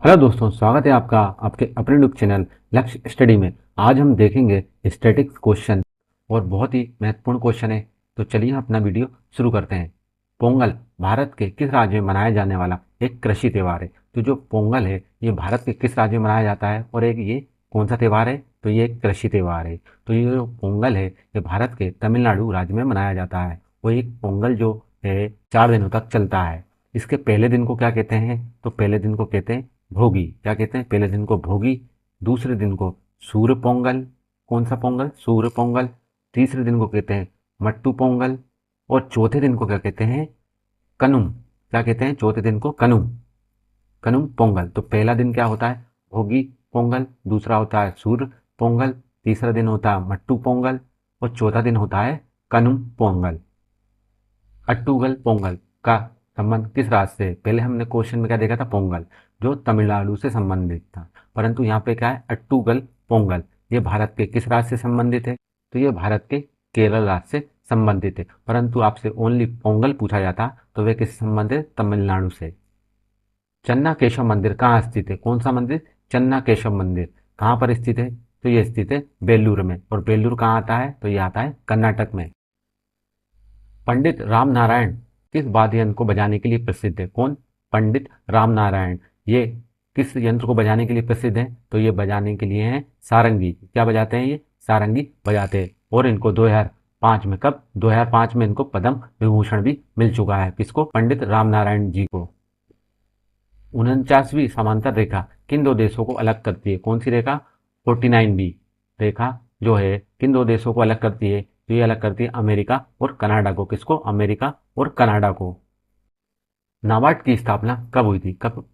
Hello दोस्तों, स्वागत है आपका आपके अपने यूट्यूब चैनल लक्ष्य स्टडी में। आज हम देखेंगे स्टैटिक्स क्वेश्चन और बहुत ही महत्वपूर्ण क्वेश्चन है। तो चलिए अपना वीडियो शुरू करते हैं। पोंगल भारत के किस राज्य में मनाया जाने वाला एक कृषि त्यौहार है। तो जो पोंगल है ये भारत के किस राज्य में मनाया जाता है और एक ये कौन सा त्यौहार है, तो ये एक कृषि त्यौहार है। तो ये जो पोंगल है ये भारत के तमिलनाडु राज्य में मनाया जाता है। वो एक पोंगल जो है 4 दिनों तक चलता है। इसके पहले दिन को क्या कहते हैं, तो पहले दिन को कहते हैं भोगी। क्या कहते हैं, पहले दिन को भोगी, दूसरे दिन को सूर्य पोंगल। कौन सा पोंगल, सूर्य पोंगल। तीसरे दिन को कहते हैं मट्टू पोंगल और चौथे दिन को क्या कहते हैं, कनुम। क्या कहते हैं, चौथे दिन को कनुम, कनुम पोंगल। तो पहला दिन क्या होता है, भोगी पोंगल, दूसरा होता है सूर्य पोंगल, तीसरा दिन होता है मट्टू पोंगल और चौथा दिन होता है कनुम पोंगल। अट्टूगल पोंगल का संबंध किस राज्य से? पहले हमने क्वेश्चन में क्या देखा था, पोंगल जो तमिलनाडु से संबंधित था, परंतु यहाँ पे क्या है, अट्टूगल पोंगल। ये भारत के किस राज्य से संबंधित है, तो ये भारत के केरल राज्य से संबंधित है। परंतु आपसे ओनली पोंगल पूछा जाता तो वे किससे संबंधित है, तमिलनाडु से। चन्ना केशव मंदिर कहाँ स्थित है? कौन सा मंदिर? चन्ना केशव मंदिर कहाँ पर स्थित है, तो ये स्थित है बेलूर में। और बेलूर कहाँ आता है, तो ये आता है कर्नाटक में। पंडित राम नारायण किस वाद्य यंत्र को बजाने के लिए प्रसिद्ध है? कौन? पंडित राम नारायण। ये किस यंत्र को बजाने के लिए प्रसिद्ध है, तो ये बजाने के लिए हैं सारंगी। क्या बजाते हैं, ये सारंगी बजाते हैं। और इनको 2005 में, कब, 2005 में इनको पद्म विभूषण भी मिल चुका है। किसको? पंडित राम नारायण जी को। 49वीं समांतर रेखा किन दो देशों को अलग करती है? कौन सी रेखा? 49 बी रेखा जो है किन दो देशों को अलग करती है, तो ये अलग करती है अमेरिका और कनाडा को। किसको? अमेरिका और कनाडा को। नाबार्ड की स्थापना कब हुई थी? कब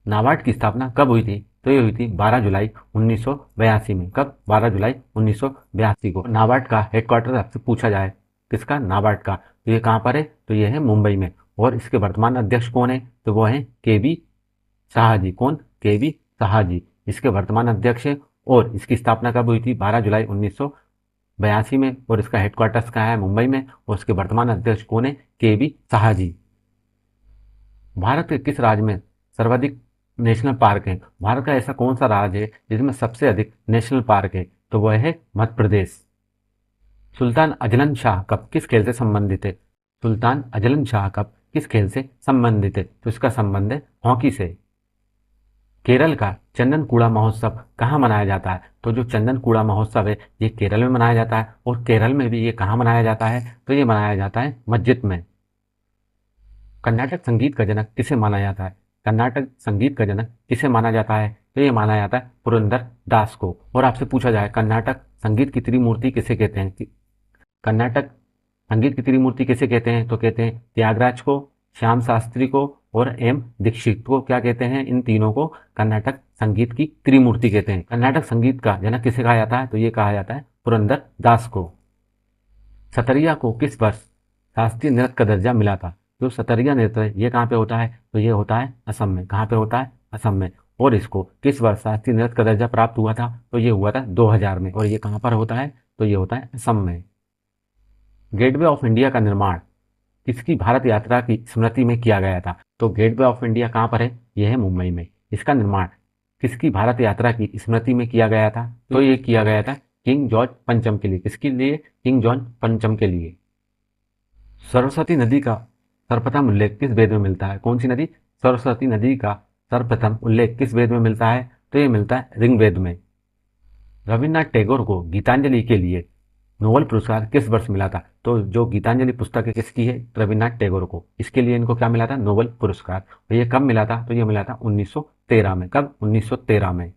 नाबार्ड की स्थापना कब हुई थी, तो ये हुई थी 12 जुलाई 1982 में। कब? 12 जुलाई 1982 को। नाबार्ड का हेडक्वार्टर आपसे पूछा जाए, किसका? नाबार्ड का, तो ये कहाँ पर है, तो ये है मुंबई में। और इसके वर्तमान अध्यक्ष कौन है, तो वो है के बी शाह जी। कौन? के बी शाह जी इसके वर्तमान अध्यक्ष है। और इसकी स्थापना कब हुई थी? 12 जुलाई 1982 में। और इसका हेडक्वार्टर्स कहाँ है? मुंबई में। और इसके वर्तमान अध्यक्ष कौन है? के बी शाह जी। भारत के किस राज्य में सर्वाधिक नेशनल पार्क हैं? भारत का ऐसा कौन सा राज्य है जिसमें सबसे अधिक नेशनल पार्क है, तो वह है Madhya Pradesh. Sultan Azlan Shah cup किस खेल से संबंधित है? सुल्तान अजलन शाह कप किस खेल से संबंधित है, तो इसका संबंध है हॉकी से। केरल का चंदन कूड़ा महोत्सव कहाँ मनाया जाता है? तो जो चंदन कूड़ा महोत्सव है ये केरल में मनाया जाता है। और केरल में भी ये कहाँ मनाया जाता है, तो ये मनाया जाता है मस्जिद में। कर्नाटक संगीत का जनक किसे माना जाता है? कर्नाटक संगीत का जनक किसे माना जाता है, तो ये माना जाता है पुरंदर दास को। और आपसे पूछा जाए कर्नाटक संगीत की त्रिमूर्ति किसे कहते हैं, कर्नाटक संगीत की त्रिमूर्ति किसे कहते हैं, तो कहते हैं त्यागराज को, श्याम शास्त्री को और एम दीक्षित को। क्या कहते हैं? इन तीनों को कर्नाटक संगीत की त्रिमूर्ति कहते हैं। कर्नाटक संगीत का जनक किसे कहा जाता है, तो ये कहा जाता है पुरंदर दास को। सतरिया को किस वर्ष शास्त्रीय नृत्य का दर्जा मिला था? जो सतरिया नृत्य है ये कहाँ पे होता है, तो ये होता है असम में। कहाँ पे होता है? असम में। और इसको किस वर्ष शास्त्रीय नृत्य का दर्जा प्राप्त हुआ था, तो ये हुआ था 2000 में। और ये कहाँ पर होता है, तो ये होता है असम में। गेटवे ऑफ इंडिया का निर्माण किसकी भारत यात्रा की स्मृति में किया गया था? तो गेटवे ऑफ इंडिया कहाँ पर है, यह है मुंबई में। इसका निर्माण किसकी भारत यात्रा की स्मृति में किया गया था, तो ये किया गया था किंग जॉर्ज पंचम के लिए। किसके लिए? किंग जॉर्ज पंचम के लिए। सरस्वती नदी का सर्वप्रथम उल्लेख किस वेद में मिलता है? कौन सी नदी? सरस्वती नदी का सर्वप्रथम उल्लेख किस वेद में मिलता है, तो ये मिलता है ऋग्वेद में। रविन्द्रनाथ टैगोर को गीतांजलि के लिए नोबेल पुरस्कार किस वर्ष मिला था? तो जो गीतांजलि पुस्तक है किसकी है? रविन्द्रनाथ टैगोर को। इसके लिए इनको क्या मिला था? नोबेल पुरस्कार। तो ये कब मिला था, तो ये मिला था 1913 में। कब? 1913 में।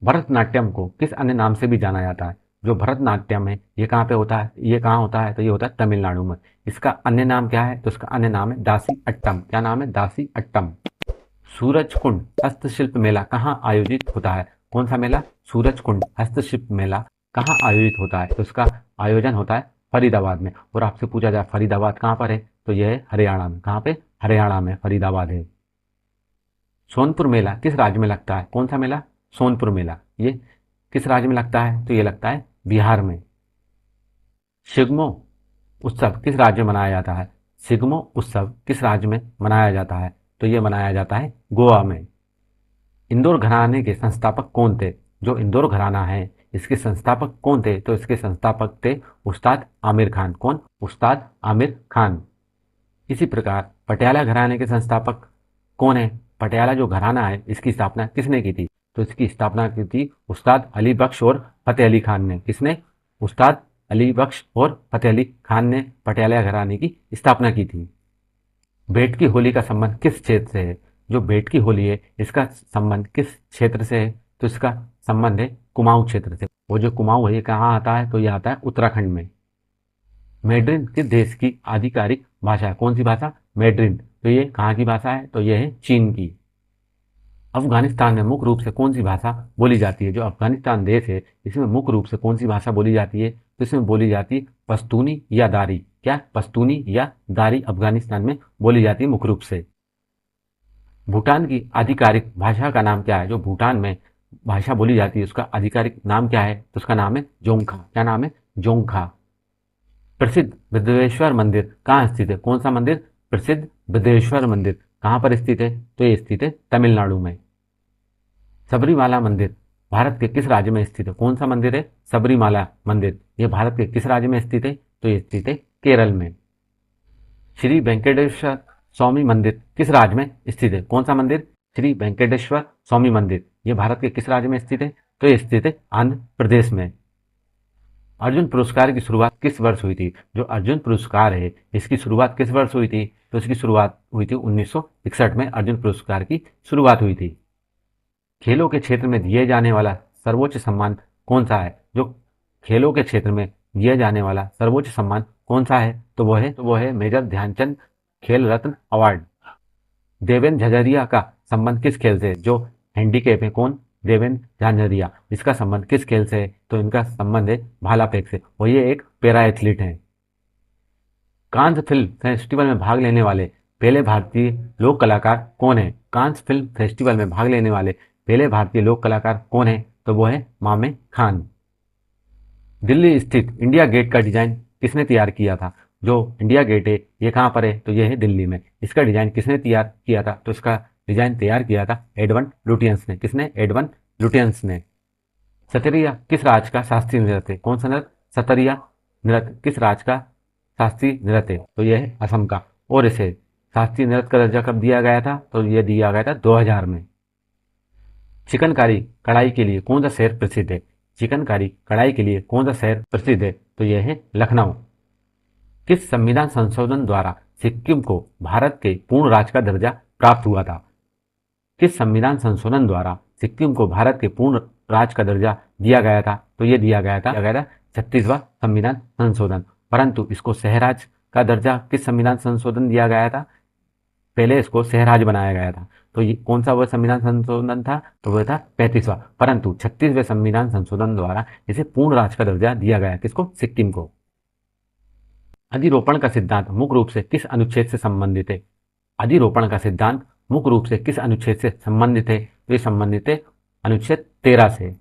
भरतनाट्यम को किस अन्य नाम से भी जाना जाता है? जो भरतनाट्यम है ये कहाँ पे होता है, ये कहाँ होता है, तो ये होता है तमिलनाडु में। इसका अन्य नाम क्या है, तो इसका अन्य नाम है दासी अट्टम। क्या नाम है? दासी अट्टम। सूरजकुंड हस्तशिल्प मेला कहाँ आयोजित होता है? कौन सा मेला? सूरजकुंड हस्तशिल्प मेला कहाँ आयोजित होता है, तो इसका आयोजन होता है फरीदाबाद में। और आपसे पूछा जाए फरीदाबाद कहाँ पर है, तो यह है हरियाणा में। कहाँ पे? हरियाणा में फरीदाबाद है। सोनपुर मेला किस राज्य में लगता है? कौन सा मेला? सोनपुर मेला। ये किस राज्य में लगता है, तो ये लगता है बिहार में। शिग्मो उत्सव किस राज्य में मनाया जाता है? शिग्मो उत्सव किस राज्य में मनाया जाता है, तो ये मनाया जाता है गोवा में। इंदौर घराने के संस्थापक कौन थे? जो इंदौर घराना है इसके संस्थापक कौन थे? तो इसके संस्थापक थे उस्ताद आमिर खान। कौन? उस्ताद आमिर खान। इसी प्रकार पटियाला घराने के संस्थापक कौन है? पटियाला जो घराना है इसकी स्थापना किसने की थी? तो इसकी स्थापना की थी उस्ताद अली बख्श और फतेह अली खान ने। किसने? उस्ताद अली बख्श और फतेह अली खान ने पटियाला घराने की स्थापना की थी। बेट की होली का संबंध किस क्षेत्र से है? जो बेट की होली है इसका संबंध किस क्षेत्र से है? तो इसका संबंध है कुमाऊं क्षेत्र से। वो जो कुमाऊं है ये कहाँ आता है? तो ये आता है उत्तराखंड में। मैड्रिन किस देश की आधिकारिक भाषा है? कौन सी भाषा? मैड्रिन। तो ये कहाँ की भाषा है? तो ये है चीन की। अफगानिस्तान में मुख्य रूप से कौन सी भाषा बोली जाती है? जो अफगानिस्तान देश है इसमें मुख्य रूप से कौन सी भाषा बोली जाती है? तो इसमें बोली जाती है पश्तूनी या दारी। क्या? पश्तूनी या दारी अफगानिस्तान में बोली जाती है मुख्य रूप से। भूटान की आधिकारिक भाषा का नाम क्या है? जो भूटान में भाषा बोली जाती है उसका आधिकारिक नाम क्या है? तो उसका नाम है जोंगखा। क्या नाम है? जोंगखा। प्रसिद्ध बृहदेश्वर मंदिर कहाँ स्थित है? कौन सा मंदिर? प्रसिद्ध बृहदेश्वर मंदिर कहाँ पर स्थित है? तो ये स्थित है तमिलनाडु में। सबरीमाला मंदिर भारत के किस राज्य में स्थित है? कौन सा मंदिर है? सबरीमाला मंदिर। ये भारत के किस राज्य में स्थित है? तो ये स्थित है केरल में। श्री वेंकटेश्वर स्वामी मंदिर किस राज्य में स्थित है? कौन सा मंदिर? श्री वेंकटेश्वर स्वामी मंदिर। ये भारत के किस राज्य में स्थित है? तो ये स्थित है आंध्र प्रदेश में। अर्जुन पुरस्कार की शुरुआत किस वर्ष हुई थी? जो अर्जुन पुरस्कार है इसकी शुरुआत किस वर्ष हुई थी? तो इसकी शुरुआत हुई थी 1961 में अर्जुन पुरस्कार की शुरुआत हुई थी। खेलों के क्षेत्र में दिए जाने वाला सर्वोच्च सम्मान कौन सा है? जो खेलों के क्षेत्र में दिया जाने वाला सर्वोच्च सम्मान कौन सा है? तो वो है मेजर ध्यानचंद खेल रत्न अवार्ड। देवेंद्र झाझरिया का संबंध किस खेल से है? जो हैंडीकैप है। कौन? देवेंद्र झाझरिया। इसका संबंध किस खेल से है? तो इनका संबंध है भाला फेंक से और ये एक पैरा एथलीट हैं। कांस फिल्म फेस्टिवल में भाग लेने वाले पहले भारतीय लोक कलाकार कौन है? कांस फिल्म फेस्टिवल में भाग लेने वाले पहले भारतीय लोक कलाकार कौन है? तो वो है मामे खान। दिल्ली स्थित इंडिया गेट का डिजाइन किसने तैयार किया था? जो इंडिया गेट है ये कहाँ पर है? तो ये है दिल्ली में। इसका डिजाइन किसने तैयार किया था? तो इसका डिजाइन तैयार किया था एडवन लुटियंस ने। किसने? एडवन लुटियंस ने। सतरिया किस राज्य का शास्त्रीय नृत्य है? कौन सा नृत्य? सतरिया नृत्य किस राज्य का शास्त्रीय नृत्य है? तो यह है असम का। और इसे शास्त्रीय नृत्य का दर्जा कब दिया गया था? तो यह दिया गया था 2000 में। चिकनकारी कढ़ाई के लिए कौन सा शहर प्रसिद्ध है? चिकनकारी कढ़ाई के लिए कौन सा शहर प्रसिद्ध है? तो यह है लखनऊ। किस संविधान संशोधन द्वारा सिक्किम को भारत के पूर्ण राज्य का दर्जा प्राप्त हुआ था? किस संविधान संशोधन द्वारा सिक्किम को भारत के पूर्ण राज्य का दर्जा दिया गया था? तो ये दिया गया था 36वां संविधान संशोधन। परंतु इसको सहराज का दर्जा किस संविधान संशोधन दिया गया था? पहले इसको सहराज बनाया गया था। तो ये कौन सा वह संविधान संशोधन था? तो वह था 35वां। परंतु 36वें संविधान संशोधन द्वारा इसे पूर्ण राज्य का दर्जा दिया गया। किसको? सिक्किम को। अधिरोपण का सिद्धांत मुख्य रूप से किस अनुच्छेद से संबंधित है? अधिरोपण का सिद्धांत मुख्य रूप से किस अनुच्छेद से संबंधित है? तो ये संबंधित है अनुच्छेद 13 से।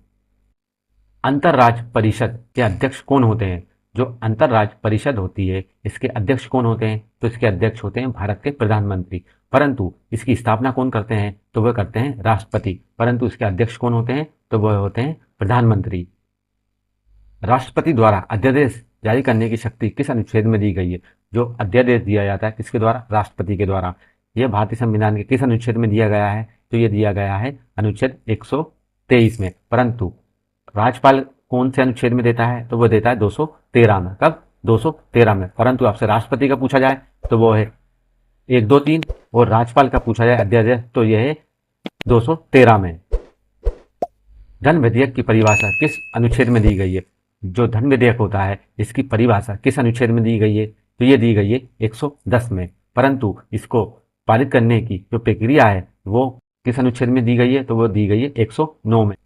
अंतरराज्य परिषद के अध्यक्ष कौन होते हैं? जो अंतरराज्य परिषद होती है इसके अध्यक्ष कौन होते हैं? तो इसके अध्यक्ष होते हैं भारत के प्रधानमंत्री। परंतु इसकी स्थापना कौन करते हैं? तो वह करते हैं राष्ट्रपति। परंतु इसके अध्यक्ष कौन होते हैं? तो वह होते हैं प्रधानमंत्री। राष्ट्रपति द्वारा अध्यादेश जारी करने की शक्ति किस अनुच्छेद में दी गई है? जो अध्यादेश दिया जाता है किसके द्वारा? राष्ट्रपति के द्वारा। यह भारतीय संविधान के किस अनुच्छेद में दिया गया है? तो यह दिया गया है अनुच्छेद 123 में। परंतु राज्यपाल कौन से अनुच्छेद में देता है? तो वह देता है 213 में। कब? 213 में। परंतु आपसे राष्ट्रपति का पूछा जाए तो वो है 1, 2, 3 और राज्यपाल का पूछा जाए अध्यादेश तो यह है 213 में। धन विधेयक की परिभाषा किस अनुच्छेद में दी गई है? जो धन विधेयक होता है इसकी परिभाषा किस अनुच्छेद में दी गई है? तो ये दी गई है 110 में। परंतु इसको पारित करने की जो प्रक्रिया है वो किस अनुच्छेद में दी गई है? तो वो दी गई है 109 में।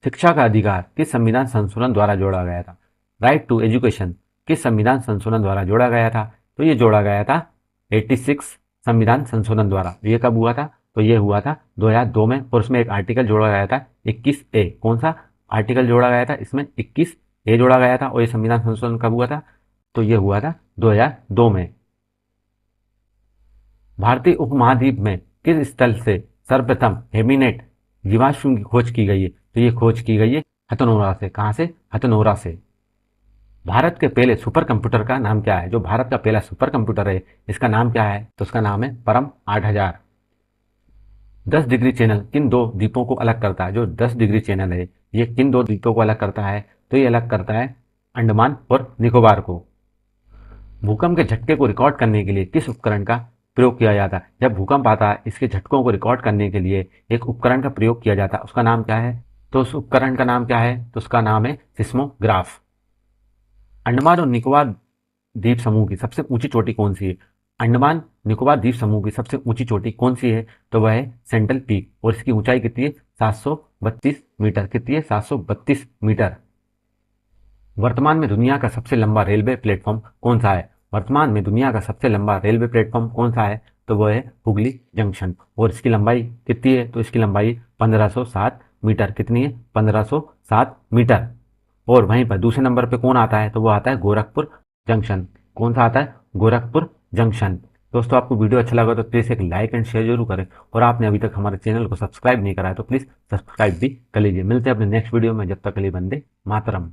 शिक्षा का अधिकार किस संविधान संशोधन द्वारा जोड़ा गया था? राइट टू एजुकेशन किस संविधान संशोधन द्वारा जोड़ा गया था? तो ये जोड़ा गया था 86 संविधान संशोधन द्वारा। ये कब हुआ था? तो ये हुआ था 2002 में और उसमें एक आर्टिकल जोड़ा गया था 21A। कौन सा आर्टिकल जोड़ा गया था? इसमें 21A जोड़ा गया था। और ये संविधान संशोधन कब हुआ था? तो ये हुआ था 2002 में। भारतीय उपमहाद्वीप में किस स्थल से सर्वप्रथम हेमीनेट जीवाश्म की खोज की गई है, तो ये खोज की गई है हथनोरा से। कहाँ से? हथनोरा से। भारत के पहले सुपर कंप्यूटर का नाम क्या है? जो भारत का पहला सुपर कंप्यूटर है, इसका नाम क्या है? तो उसका नाम है परम 8000। 10 डिग्री चैनल किन दो द्वीपों को अलग करता है? जो 10 डिग्री चैनल है, ये किन दो द्वीपों को अलग करता है? तो ये अलग करता है अंडमान और निकोबार को। भूकंप के झटके को रिकॉर्ड करने के लिए किस उपकरण का प्रयोग किया जाता है? जब भूकंप आता है, इसके झटकों को रिकॉर्ड करने के लिए एक उपकरण का प्रयोग किया जाता है, उसका नाम क्या है? तो उस उपकरण का नाम क्या है? तो उसका नाम है सिस्मोग्राफ। अंडमान और निकोबार द्वीप समूह की सबसे ऊंची चोटी कौन सी है? अंडमान निकोबार द्वीप समूह की सबसे ऊंची चोटी कौन सी है? तो वह है सेंट्रल पीक, और इसकी ऊंचाई कितनी है? 732 मीटर। कितनी है? 732 मीटर। वर्तमान में दुनिया का सबसे लंबा रेलवे प्लेटफॉर्म कौन सा है? वर्तमान में दुनिया का सबसे लंबा रेलवे प्लेटफॉर्म कौन सा है? तो वह है हुगली जंक्शन, और इसकी लंबाई कितनी है? तो इसकी लंबाई 1507 मीटर। कितनी है? 1507 मीटर। और वहीं पर दूसरे नंबर पे कौन आता है? तो वो आता है गोरखपुर जंक्शन। कौन सा आता है? गोरखपुर जंक्शन। दोस्तों, आपको वीडियो अच्छा लगा तो प्लीज़ एक लाइक एंड शेयर जरूर करें, और आपने अभी तक हमारे चैनल को सब्सक्राइब नहीं करा है तो प्लीज़ सब्सक्राइब भी कर लीजिए। मिलते हैं अपने नेक्स्ट वीडियो में, जब तक के लिए वंदे मातरम।